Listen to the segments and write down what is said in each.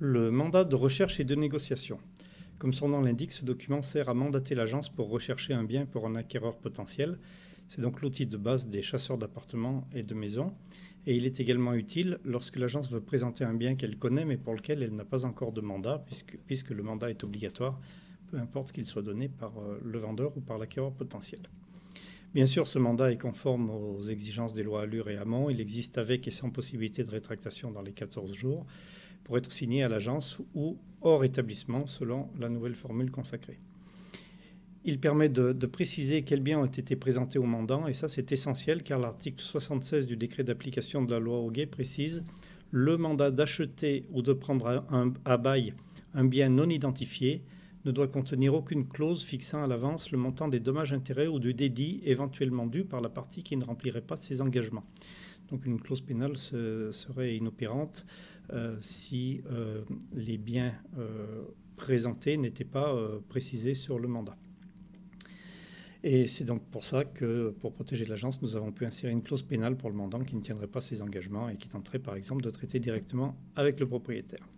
Le mandat de recherche et de négociation. Comme son nom l'indique, ce document sert à mandater l'agence pour rechercher un bien pour un acquéreur potentiel. C'est donc l'outil de base des chasseurs d'appartements et de maisons. Et il est également utile lorsque l'agence veut présenter un bien qu'elle connaît mais pour lequel elle n'a pas encore de mandat, puisque le mandat est obligatoire, peu importe qu'il soit donné par le vendeur ou par l'acquéreur potentiel. Bien sûr, ce mandat est conforme aux exigences des lois Allure et Hamon. Il existe avec et sans possibilité de rétractation dans les 14 jours pour être signé à l'agence ou hors établissement selon la nouvelle formule consacrée. Il permet de préciser quels biens ont été présentés au mandant et ça c'est essentiel car l'article 76 du décret d'application de la loi Hoguet précise le mandat d'acheter ou de prendre à bail un bien non identifié ne doit contenir aucune clause fixant à l'avance le montant des dommages-intérêts ou du dédit éventuellement dû par la partie qui ne remplirait pas ses engagements. Donc une clause pénale serait inopérante si les biens présentés n'étaient pas précisés sur le mandat. Et c'est donc pour ça que, pour protéger l'agence, nous avons pu insérer une clause pénale pour le mandant qui ne tiendrait pas ses engagements et qui tenterait par exemple de traiter directement avec le propriétaire.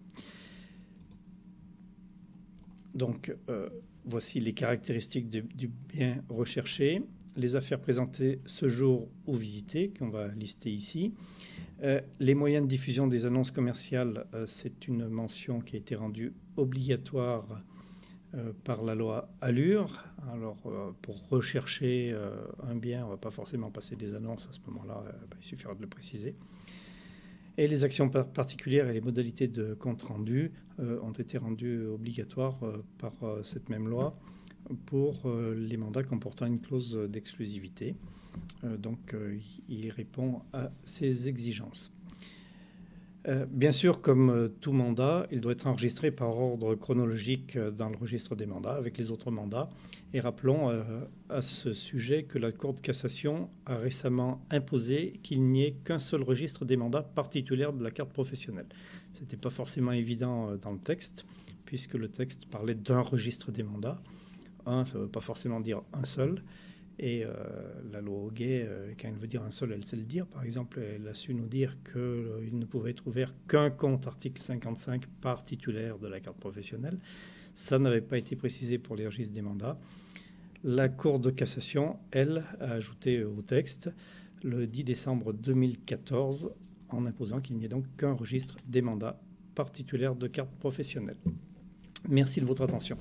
Donc, voici les caractéristiques du bien recherché, les affaires présentées ce jour ou visitées, qu'on va lister ici. Les moyens de diffusion des annonces commerciales, c'est une mention qui a été rendue obligatoire par la loi Allure. Alors, pour rechercher un bien, on ne va pas forcément passer des annonces à ce moment-là, il suffira de le préciser. Et les actions particulières et les modalités de compte rendu ont été rendues obligatoires par cette même loi pour les mandats comportant une clause d'exclusivité. Donc, il répond à ces exigences. Bien sûr, comme tout mandat, il doit être enregistré par ordre chronologique dans le registre des mandats avec les autres mandats. Et rappelons à ce sujet que la Cour de cassation a récemment imposé qu'il n'y ait qu'un seul registre des mandats par titulaire de la carte professionnelle. Ce n'était pas forcément évident dans le texte, puisque le texte parlait d'un registre des mandats. Un, ça ne veut pas forcément dire un seul. Et la loi Hoguet, quand elle veut dire un seul, elle sait le dire. Par exemple, elle a su nous dire qu'il ne pouvait être ouvert qu'un compte article 55 par titulaire de la carte professionnelle. Ça n'avait pas été précisé pour les registres des mandats. La Cour de cassation, elle, a ajouté au texte le 10 décembre 2014 en imposant qu'il n'y ait donc qu'un registre des mandats par titulaire de carte professionnelle. Merci de votre attention.